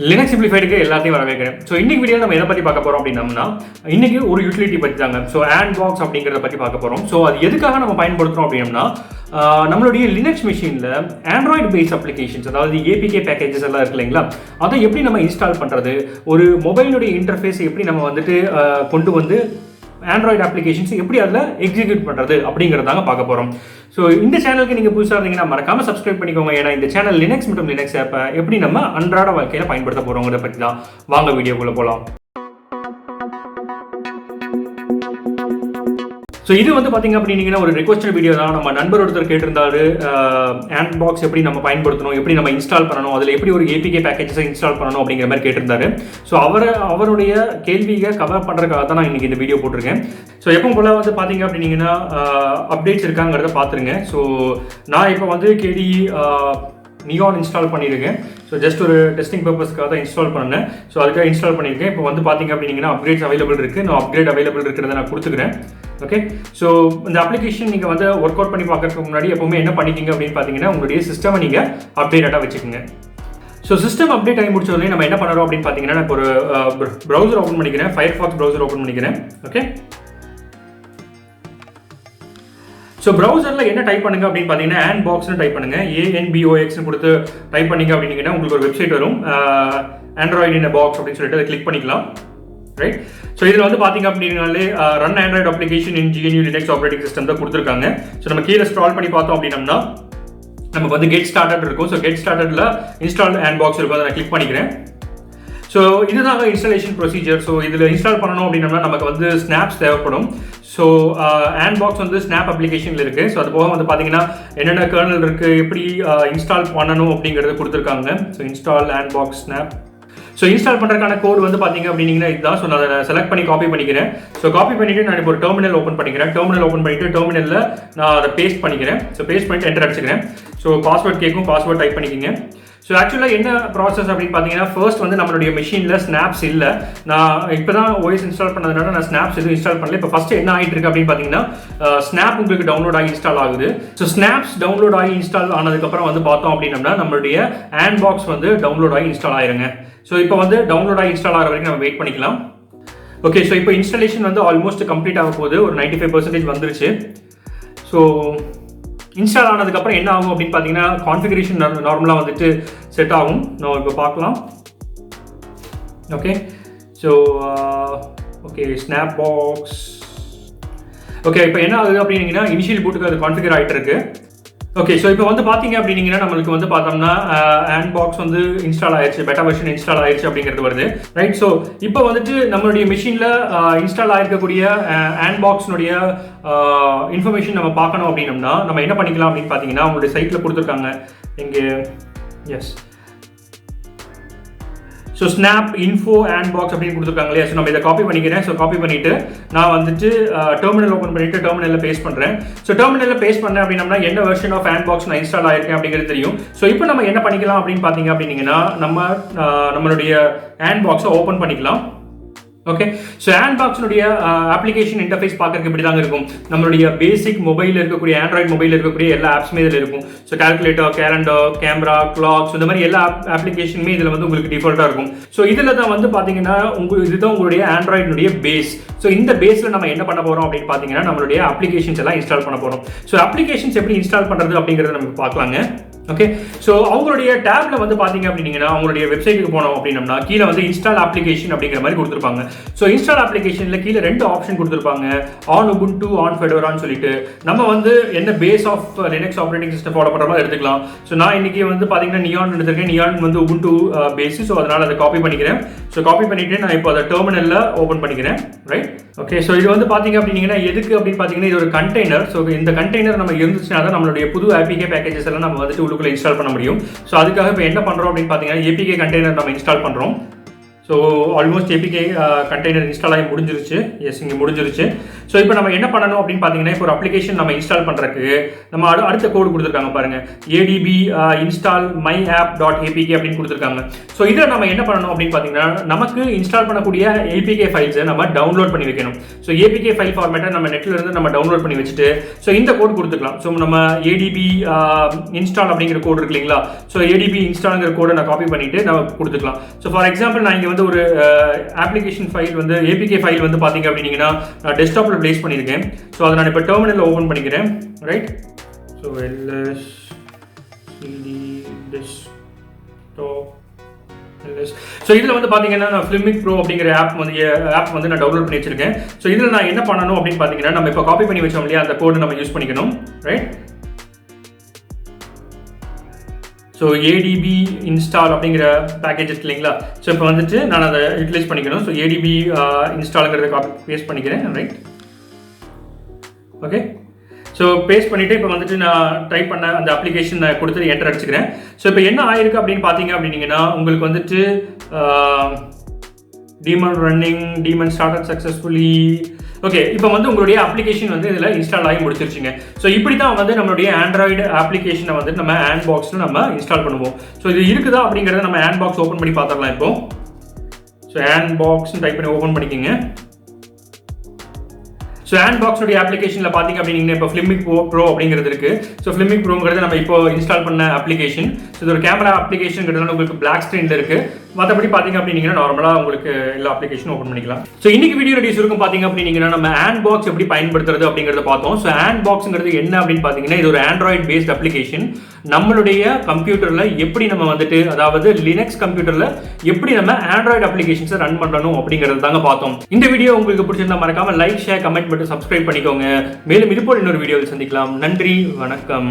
Linux Simplified எல்லாத்தையும் வரவேற்கிறேன். So இன்னைக்கு வீடியோ நம்ம எதை பற்றி பார்க்க போகிறோம் அப்படின்னம்னா, இன்னைக்கு ஒரு யூட்டிலிட்டி பற்றி தாங்க. ஸோ ANBOX அப்படிங்கிறத பற்றி பார்க்க போகிறோம். ஸோ அது எதுக்காக நம்ம பயன்படுத்துகிறோம் அப்படின்னா, நம்மளுடைய லினக்ஸ் மிஷினில் ஆண்ட்ராய்டு பேஸ் அப்ளிகேஷன்ஸ், அதாவது ஏபிகே பேக்கேஜஸ் எல்லாம் இருக்கு இல்லைங்களா, அதை எப்படி நம்ம இன்ஸ்டால் பண்ணுறது, ஒரு மொபைலுடைய இன்டர்ஃபேஸ் எப்படி நம்ம வந்துட்டு கொண்டு வந்து ஆண்ட்ராய்டு அப்ளிகேஷன்ஸ் எப்படி அதில் எக்ஸிக்யூட் பண்ணுறது அப்படிங்கிறதாங்க பார்க்க போகிறோம். ஸோ இந்த சேனலுக்கு நீங்கள் புதுசாக இருந்தீங்கன்னா மறக்காமல் சப்ஸ்கிரைப் பண்ணிக்கோங்க. ஏன்னா இந்த சேனல் லினக்ஸ் மற்றும் லினக்ஸ் ஆப்பை எப்படி நம்ம அன்றாட வாழ்க்கையில் பயன்படுத்த போகிறோங்கிறத பற்றி தான். வாங்க வீடியோக்குள்ளே போகலாம். ஸோ இது வந்து பார்த்தீங்க அப்படின்னா ஒரு ரெக்வஸ்டட் வீடியோ தான். நம்ம நண்பர் ஒருத்தர் கேட்டிருந்தாரு, ANBOX எப்படி நம்ம பயன்படுத்தணும், எப்படி நம்ம இன்ஸ்டால் பண்ணணும், அதில் எப்படி ஒரு ஏபிகே பேக்கேஜஸை இன்ஸ்டால் பண்ணணும் அப்படிங்கிற மாதிரி கேட்டிருந்தாரு. ஸோ அவருடைய கேள்வியை கவர் பண்ணுறதுக்காக தான் நான் இன்றைக்கி இந்த வீடியோ போட்டிருக்கேன். ஸோ எப்பவும் போல வந்து பார்த்தீங்க அப்படின்னா அப்டேட்ஸ் இருக்காங்கிறத பார்த்துருங்க. ஸோ நான் இப்போ வந்து கேடி நியான் இன்ஸ்டால் பண்ணியிருக்கேன். ஸோ ஜஸ்ட் ஒரு டெஸ்டிங் பர்பஸ்க்காக தான் இன்ஸ்டால் பண்ணேன். ஸோ அதுக்காக இன்ஸ்டால் பண்ணியிருக்கேன். இப்போ வந்து பார்த்தீங்க அப்படின்னா அப்கிரேட்ஸ் அவைலபிள் இருக்குது. நான் அப்கிரேட் அவைலபிள் இருக்கிறத நான் கொடுத்துக்கிறேன். ஓகே, ஸோ இந்த அப்ளிகேஷன் நீங்கள் வந்து ஒர்க் அவுட் பண்ணி பார்க்கறதுக்கு முன்னாடி எப்போவுமே என்ன பண்ணிக்கிங்க அப்படின்னு பார்த்தீங்கன்னா, உங்களுடைய சிஸ்டமை நீங்கள் அப்டேட்டாக வச்சுக்கோங்க. ஸோ சிஸ்டம் அப்டேட் ஆகி முடிச்சோடனே நம்ம என்ன பண்ணுறோம் அப்படின்னு பார்த்தீங்கன்னா, நான் ஒரு ப்ரௌசர் ஓப்பன் பண்ணிக்கிறேன், ஃபயர்ஃபாக்ஸ் ப்ரௌசர் ஓப்பன் பண்ணிக்கிறேன். ஓகே, ஸோ ப்ரௌசரில் என்ன டைப் பண்ணுங்க அப்படின்னு பார்த்தீங்கன்னா, ANBOXன்னு டைப் பண்ணுங்க. ANBOXன்னு கொடுத்து டைப் பண்ணிங்க அப்படின்னா உங்களுக்கு ஒரு வெப்சைட் வரும், ஆண்ட்ராய்டு இன் பாக்ஸ் அப்படின்னு சொல்லிட்டு அதை கிளிக் பண்ணிக்கலாம். ரைட், ஸோ இதில் வந்து பார்த்தீங்க அப்படின்னாலே ரன் ஆண்ட்ராய்டு அப்ளிகேஷன் இன் GNU லினக்ஸ் ஆப்ரேட்டிங் சிஸ்டம் தான் கொடுத்துருக்காங்க. ஸோ நம்ம கீழே ஸ்க்ரால் பண்ணி பார்த்தோம் அப்படின்னம்னா நமக்கு வந்து கெட் ஸ்டார்டட் இருக்கும். ஸோ கெட் ஸ்டார்டட்ல இன்ஸ்டால் ANBOX இருக்கும், அதை நான் கிளிக் பண்ணிக்கிறேன். ஸோ இதுதாங்க இன்ஸ்டாலேஷன் ப்ரொசீஜர். ஸோ இதில் இன்ஸ்டால் பண்ணணும் அப்படின்னா நமக்கு வந்து ஸ்னாப்ஸ் தேவைப்படும். ஸோ ANBOX வந்து ஸ்னாப் அப்ளிகேஷனில் இருக்குது. ஸோ அது போக வந்து பார்த்தீங்கன்னா என்னென்ன கர்னல் இருக்குது, எப்படி இன்ஸ்டால் பண்ணணும் அப்படிங்கிறது கொடுத்துருக்காங்க. So install ANBOX snap. So install பண்ணுறதுக்கான கோட் வந்து பார்த்தீங்க அப்படின்னா இதுதான். ஸோ நான் அதை செலக்ட் பண்ணி காப்பி பண்ணிக்கிறேன். ஸோ காப்பி பண்ணிவிட்டு நான் இப்போ ஒரு டெர்மினல் ஓப்பன் பண்ணிக்கிறேன். டெர்மினல் ஓப்பன் பண்ணிவிட்டு டெர்மினலில் நான் அதை பேஸ்ட் பண்ணிக்கிறேன். ஸோ பேஸ்ட் பண்ணிட்டு என்டர் அடிச்சுக்கிறேன். ஸோ பாஸ்வேர்ட் கேட்கும், பாஸ்வேர்ட் டைப் பண்ணிக்கிங்க. ஸோ ஆக்சுவலாக என்ன ப்ராசஸ் அப்படின்னு பார்த்தீங்கன்னா, ஃபர்ஸ்ட் வந்து நம்மளுடைய மெஷினில் ஸ்னாப்ஸ் இல்லை. நான் இப்போ தான் OS இன்ஸ்டால் பண்ணதுனால நான் ஸ்னாப்ஸ் எதுவும் இன்ஸ்டால் பண்ணல. இப்போ ஃபஸ்ட்டு என்ன ஆகிட்டு இருக்கு அப்படின்னு பார்த்தீங்கன்னா, ஸ்னாப் உங்களுக்கு டவுன்லோட் ஆகி இன்ஸ்டால் ஆகுது. ஸோ ஸ்னாப்ஸ் டவுன்லோட் ஆகி இன்ஸ்டால் ஆனதுக்கப்புறம் வந்து பார்த்தோம் அப்படின்னா நம்மளுடைய ANBOX வந்து டவுன்லோட் ஆகி இன்ஸ்டால் ஆயிருங்க. ஸோ இப்போ வந்து டவுன்லோட் ஆகி இன்ஸ்டால் ஆகிற வரைக்கும் நம்ம வெயிட் பண்ணிக்கலாம். ஓகே, ஸோ இப்போ இன்ஸ்டாலேஷன் வந்து ஆல்மோஸ்ட் கம்ப்ளீட் ஆக போகுது. ஒரு 95% வந்துருச்சு. ஸோ இன்ஸ்டால் ஆனதுக்கப்புறம் என்ன ஆகும் அப்படின்னு பார்த்தீங்கன்னா, கான்ஃபிகரேஷன் நார்மலாக வந்துட்டு செட் ஆகும். நம்ம இப்போ பார்க்கலாம். Okay, so okay SnapBox. Okay, இப்போ என்ன ஆகுது அப்படின்னா இனிஷியல் பூட்டுக்கு அது கான்ஃபிகர் ஆகிட்டு இருக்கு. ஓகே, ஸோ இப்போ வந்து பார்த்தீங்க அப்படின்னா நம்மளுக்கு வந்து பார்த்தோம்னா ANBOX வந்து இன்ஸ்டால் ஆயிடுச்சு, பெட்டா வெர்ஷன் இன்ஸ்டால் ஆயிடுச்சு அப்படிங்கிறது வருது. ரைட், ஸோ இப்போ வந்துட்டு நம்மளுடைய மிஷினில் இன்ஸ்டால் ஆகிருக்கக்கூடிய ANBOXனுடைய இன்ஃபர்மேஷன் நம்ம பார்க்கணும் அப்படின்னம்னா நம்ம என்ன பண்ணிக்கலாம் அப்படின்னு பார்த்தீங்கன்னா, உங்களுடைய சைட்டில் கொடுத்துருக்காங்க இங்கே. Yes, so snap info ANBOX அப்படின்னு கொடுத்துருக்காங்க இல்லையா. ஸோ நம்ம இதை காப்பி பண்ணிக்கிறேன். ஸோ காப்பி பண்ணிவிட்டு நான் வந்துட்டு டெர்மினல் ஓப்பன் பண்ணிவிட்டு டெர்மினலில் பேஸ்ட் பண்ணுறேன். ஸோ டெர்மினலில் பேஸ்ட் பண்ணேன் அப்படின்னா என்ன வெர்ஷன் ஆஃப் ANBOX நான் இன்ஸ்டால் ஆயிருக்கேன் அப்படிங்கிறது தெரியும். ஸோ இப்போ நம்ம என்ன பண்ணிக்கலாம் அப்படின்னு பார்த்தீங்க அப்படின்னா, நம்மளுடைய ANBOX ஓப்பன் பண்ணிக்கலாம். ஓகே, ஸோ ANBOXனுடைய அப்ளிகேஷன் இன்டர்ஃபேஸ் பார்க்கறதுக்கு இப்படி தாங்க இருக்கும். நம்மளுடைய பேசிக் மொபைலில் இருக்கக்கூடிய ஆண்ட்ராய்டு மொபைலில் இருக்கக்கூடிய எல்லா ஆப்ஸுமே இதில் இருக்கும். So calculator, calendar, camera, clocks, இந்த மாதிரி எல்லா அப்ளிகேஷனுமே இதில் வந்து உங்களுக்கு டிஃபால்ட்டாக இருக்கும். ஸோ இதில் தான் வந்து பார்த்தீங்கன்னா இதுதான் உங்களுடைய ஆண்ட்ராய்டுடைய பேஸ். ஸோ இந்த பேஸில் நம்ம என்ன பண்ண போகிறோம் அப்படின்னு பார்த்தீங்கன்னா, நம்மளுடைய அப்ளிகேஷன்ஸ் எல்லாம் இன்ஸ்டால் பண்ண போகிறோம். ஸோ அப்ளிகேஷன்ஸ் எப்படி இன்ஸ்டால் பண்ணுறது அப்படிங்கிறத நம்ம பார்க்கலாங்க. ஓகே, ஸோ அவங்களுடைய டேப்ல வந்து பார்த்தீங்க அப்படின்னா அவங்களுடைய வெப்சைட்டுக்கு போனோம் அப்படின்னா கீழே வந்து இன்ஸ்டால் அப்ளிகேஷன் அப்படிங்கிற மாதிரி கொடுத்துருப்பாங்க. ஸோ இன்ஸ்டால் அப்ளிகேஷனில் கீழே 2 ஆப்ஷன் கொடுத்துருப்பாங்க, ஆன் உபுண்டு, ஆன் ஃபெடோரான்னு சொல்லிட்டு. நம்ம வந்து என்ன base of Linux operating system follow பண்ணுற மாதிரி எடுத்துக்கலாம். ஸோ நான் இன்னைக்கு வந்து பார்த்தீங்கன்னா நியான் எடுத்திருக்கேன். நியான் வந்து உபுண்டு பேஸ். ஸோ அதனால் அதை காப்பி பண்ணிக்கிறேன். ஸோ காப்பி பண்ணிட்டு நான் இப்போ அதை டெர்மினலில் ஓப்பன் பண்ணிக்கிறேன். ரைட், ஓகே, ஸோ இது வந்து பார்த்தீங்க அப்படின்னா எதுக்கு அப்படின்னு பார்த்தீங்கன்னா இது ஒரு கண்டெய்னர். ஸோ இந்த கண்டெய்னர் நம்ம இருந்துச்சுன்னா தான் நம்மளுடைய புது APK பேக்கேஜஸ் எல்லாம் நம்ம வந்துட்டு உள்ளுக்குள்ள இன்ஸ்டால் பண்ண முடியும். ஸோ அதுக்காக இப்போ என்ன பண்ணுறோம் அப்படின்னு பார்த்தீங்கன்னா APK கண்டெய்னர் நம்ம இன்ஸ்டால் பண்ணுறோம். So almost APK container install ஆகி முடிஞ்சிருச்சு. எஸ், இங்கே முடிஞ்சிருச்சு. ஸோ இப்போ நம்ம என்ன பண்ணணும் அப்படின்னு பார்த்தீங்கன்னா, இப்போ ஒரு அப்ளிகேஷன் நம்ம இன்ஸ்டால் பண்ணுறதுக்கு நம்ம அடுத்த கோடு கொடுத்துருக்காங்க பாருங்கள், adb install myapp.apk அப்படின்னு கொடுத்துருக்காங்க. ஸோ இதில் நம்ம என்ன பண்ணணும் அப்படின்னு பார்த்தீங்கன்னா, நமக்கு இன்ஸ்டால் பண்ணக்கூடிய ஏபிகே ஃபைல்ஸை நம்ம டவுன்லோட் பண்ணி வைக்கணும். ஸோ ஏபிகே ஃபைல் ஃபார்மேட்டை நம்ம நெட்டில் இருந்து நம்ம டவுன்லோட் பண்ணி வச்சுட்டு ஸோ இந்த கோடு கொடுத்துக்கலாம். ஸோ நம்ம adb install அப்படிங்கிற கோடு இருக்கு இல்லைங்களா, ஸோ adb installங்கிற கோடை நான் காப்பி பண்ணிட்டு நம்ம கொடுத்துக்கலாம். ஸோ ஃபார் எக்ஸாம்பிள் நான் இங்கே வந்து ஒரு அப்ளிகேஷன் ஃபைல் வந்து ஏபிகே ஃபைல் வந்து பார்த்தீங்க அப்படின்னீங்கன்னா நான் டெஸ்க்டாப்பில் பிளேஸ் பண்ணியிருக்கேன். ஸோ அதை நான் இப்போ டெர்மினலில் ஓப்பன் பண்ணிக்கிறேன். Right, so ls cd desktop ls. So இதில் வந்து பார்த்தீங்கன்னா நான் ஃபிலிமிக் ப்ரோ அப்படிங்கிற ஆப் வந்து நான் டவுன்லோட் பண்ணி வச்சிருக்கேன். ஸோ இதில் நான் என்ன பண்ணணும் அப்படின்னு பார்த்தீங்கன்னா, நம்ம இப்போ காப்பி பண்ணி வச்சோம் இல்லையா, அந்த கோடு நம்ம யூஸ் பண்ணிக்கணும். ரைட், ஸோ adb இன்ஸ்டால் அப்படிங்கிற பேக்கேஜ் இருக்கு இல்லைங்களா, ஸோ இப்போ வந்துட்டு நான் அதை யூட்டிலைஸ் பண்ணிக்கணும். ஸோ adb இன்ஸ்டாலுங்கிறத காப்பி பேஸ்ட் பண்ணிக்கிறேன். Right, okay. ஸோ பேஸ்ட் பண்ணிவிட்டு இப்போ வந்துட்டு நான் டைப் பண்ண அந்த அப்ளிகேஷன் நான் கொடுத்து என்டர் அடிச்சுக்கிறேன். ஸோ இப்போ என்ன ஆயிருக்கு அப்படின்னு பார்த்தீங்க அப்படின்னீங்கன்னா, உங்களுக்கு வந்துட்டு demon running, demon started successfully. Okay, இப்போ வந்து உங்களுடைய அப்ளிகேஷன் வந்து இதில் இன்ஸ்டால் ஆகி முடிச்சிருச்சுங்க. ஸோ இப்படி தான் வந்து நம்மளுடைய ஆண்ட்ராய்டு அப்ளிகேஷனை வந்து நம்ம ANBOXல நம்ம இன்ஸ்டால் பண்ணுவோம். ஸோ இது இருக்குதா அப்படிங்கிறத நம்ம ANBOX ஓப்பன் பண்ணி பார்த்துடலாம். இப்போ ஸோ ANBOXன்னு டைப் பண்ணி ஓப்பன் பண்ணிக்கோங்க. ஸோ ANBOXனுடைய அப்ளிகேஷனில் பார்த்தீங்க அப்படின்னா இப்போ ஃபிலிமிக் ப்ரோ அப்படிங்கிறது இருக்குது. ஸோ ஃபிலிமிக் ப்ரோங்கிறது நம்ம இப்போ இன்ஸ்டால் பண்ண அப்ளிகேஷன். ஸோ இது ஒரு கேமரா அப்ளிகேஷன்ங்கிறதுனால உங்களுக்கு பிளாக் ஸ்க்ரீனில் இருக்குது. மற்றபடி பார்த்தீங்க அப்படின்னா நார்மலாக உங்களுக்கு எல்லா அப்ளிகேஷனும் ஓப்பன் பண்ணிக்கலாம். ஸோ இன்னைக்கு வீடியோ ரெடியூஸ் இருக்கும் பார்த்தீங்க அப்படின்னா நம்ம ANBOX எப்படி பயன்படுத்துறது அப்படிங்கிறத பார்த்தோம். ஸோ ANBOXங்கிறது என்ன அப்படின்னு பார்த்தீங்கன்னா, இது ஒரு ஆண்ட்ராய்டு பேஸ்ட் அப்ளிகேஷன். நம்மளுடைய கம்ப்யூட்டரில் எப்படி நம்ம வந்துட்டு, அதாவது லினக்ஸ் கம்ப்யூட்டரில் எப்படி நம்ம ஆண்ட்ராய்டு அப்ளிகேஷன்ஸை ரன் பண்ணணும் அப்படிங்கிறது தாங்க பார்த்தோம். இந்த வீடியோ உங்களுக்கு பிடிச்சிருந்தா மறக்காம லைக், ஷேர், கமெண்ட் மட்டும் சப்ஸ்கிரைப் பண்ணிக்கோங்க. மேலும் இது போல் இன்னொரு வீடியோவில் சந்திக்கலாம். நன்றி, வணக்கம்.